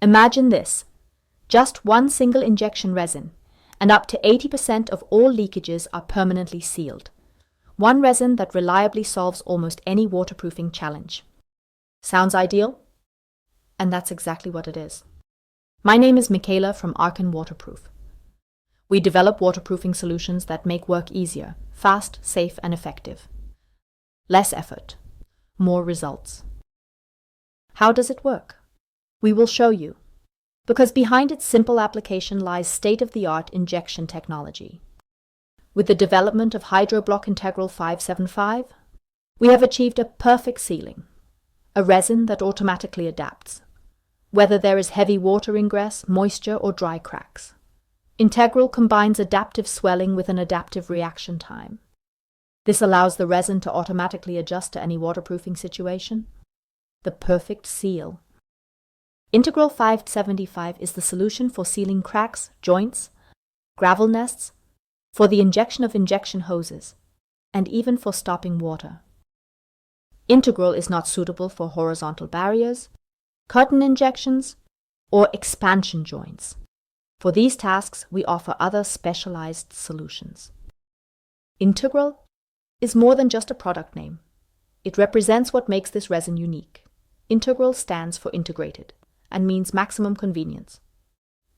Imagine this, just one single injection resin, and up to 80% of all leakages are permanently sealed. One resin that reliably solves almost any waterproofing challenge. Sounds ideal? And that's exactly what it is. My name is Michaela from ARCAN Waterproof. We develop waterproofing solutions that make work easier, fast, safe, and effective. Less effort, more results. How does it work? We will show you, because behind its simple application lies state-of-the-art injection technology. With the development of HydroBloc Integral 575, we have achieved a perfect sealing, a resin that automatically adapts, whether there is heavy water ingress, moisture, or dry cracks. Integral combines adaptive swelling with an adaptive reaction time. This allows the resin to automatically adjust to any waterproofing situation. The perfect seal. Integral 575 is the solution for sealing cracks, joints, gravel nests, for the injection of injection hoses, and even for stopping water. Integral is not suitable for horizontal barriers, curtain injections, or expansion joints. For these tasks, we offer other specialized solutions. Integral is more than just a product name. It represents what makes this resin unique. Integral stands for integrated and means maximum convenience,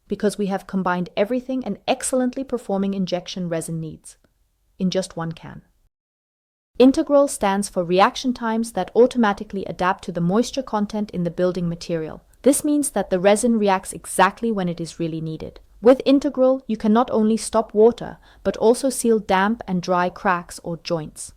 because we have combined everything an excellently performing injection resin needs in just one can. Integral stands for reaction times that automatically adapt to the moisture content in the building material. This means that the resin reacts exactly when it is really needed. With Integral, you can not only stop water, but also seal damp and dry cracks or joints.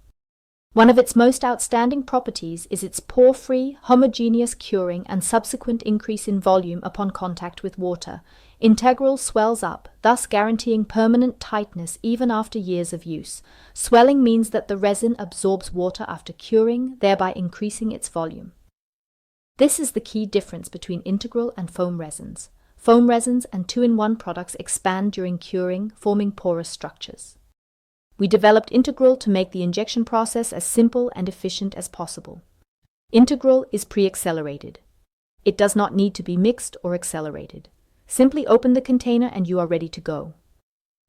One of its most outstanding properties is its pore-free, homogeneous curing and subsequent increase in volume upon contact with water. Integral swells up, thus guaranteeing permanent tightness even after years of use. Swelling means that the resin absorbs water after curing, thereby increasing its volume. This is the key difference between Integral and foam resins. Foam resins and 2-in-1 products expand during curing, forming porous structures. We developed Integral to make the injection process as simple and efficient as possible. Integral is pre-accelerated. It does not need to be mixed or accelerated. Simply open the container and you are ready to go.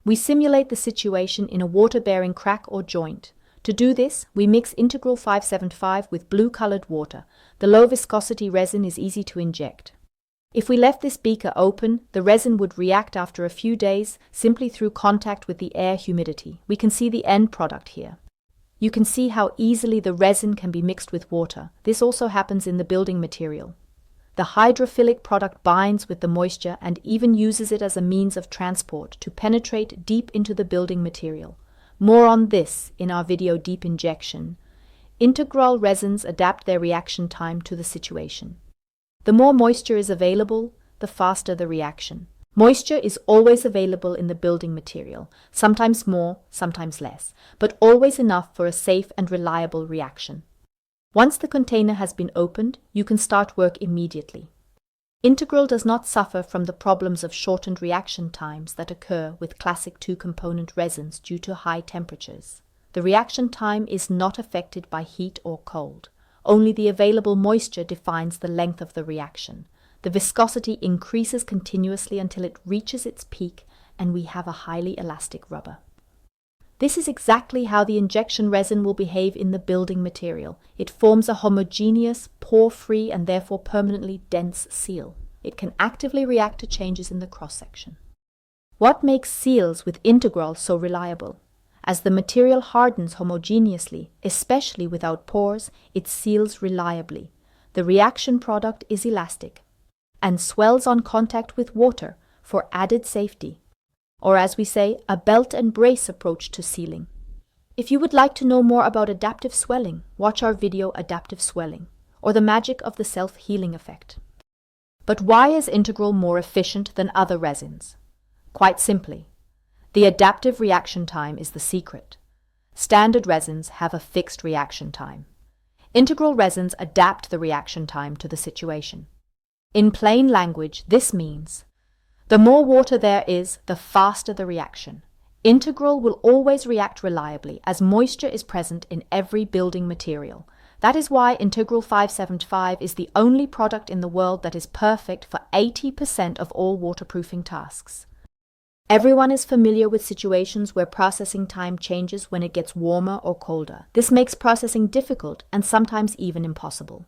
We simulate the situation in a water-bearing crack or joint. To do this, we mix Integral 575 with blue-colored water. The low-viscosity resin is easy to inject. If we left this beaker open, the resin would react after a few days simply through contact with the air humidity. We can see the end product here. You can see how easily the resin can be mixed with water. This also happens in the building material. The hydrophilic product binds with the moisture and even uses it as a means of transport to penetrate deep into the building material. More on this in our video Deep Injection. Integral resins adapt their reaction time to the situation. The more moisture is available, the faster the reaction. Moisture is always available in the building material, sometimes more, sometimes less, but always enough for a safe and reliable reaction. Once the container has been opened, you can start work immediately. Integral does not suffer from the problems of shortened reaction times that occur with classic 2-component resins due to high temperatures. The reaction time is not affected by heat or cold. Only the available moisture defines the length of the reaction. The viscosity increases continuously until it reaches its peak, and we have a highly elastic rubber. This is exactly how the injection resin will behave in the building material. It forms a homogeneous, pore-free, and therefore permanently dense seal. It can actively react to changes in the cross-section. What makes seals with Integral so reliable? As the material hardens homogeneously, especially without pores, it seals reliably. The reaction product is elastic and swells on contact with water for added safety, or as we say, a belt and brace approach to sealing. If you would like to know more about adaptive swelling, watch our video Adaptive Swelling, or the magic of the self-healing effect. But why is Integral more efficient than other resins? Quite simply, the adaptive reaction time is the secret. Standard resins have a fixed reaction time. Integral resins adapt the reaction time to the situation. In plain language, this means the more water there is, the faster the reaction. Integral will always react reliably as moisture is present in every building material. That is why Integral 575 is the only product in the world that is perfect for 80% of all waterproofing tasks. Everyone is familiar with situations where processing time changes when it gets warmer or colder. This makes processing difficult and sometimes even impossible.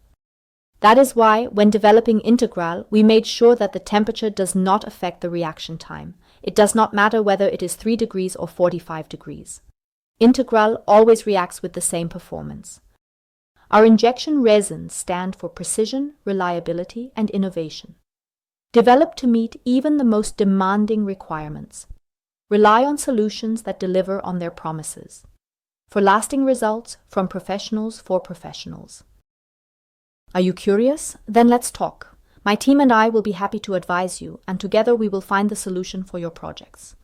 That is why, when developing Integral, we made sure that the temperature does not affect the reaction time. It does not matter whether it is 3 degrees or 45 degrees. Integral always reacts with the same performance. Our injection resins stand for precision, reliability, and innovation. Developed to meet even the most demanding requirements. Rely on solutions that deliver on their promises. For lasting results from professionals for professionals. Are you curious? Then let's talk. My team and I will be happy to advise you, and together we will find the solution for your projects.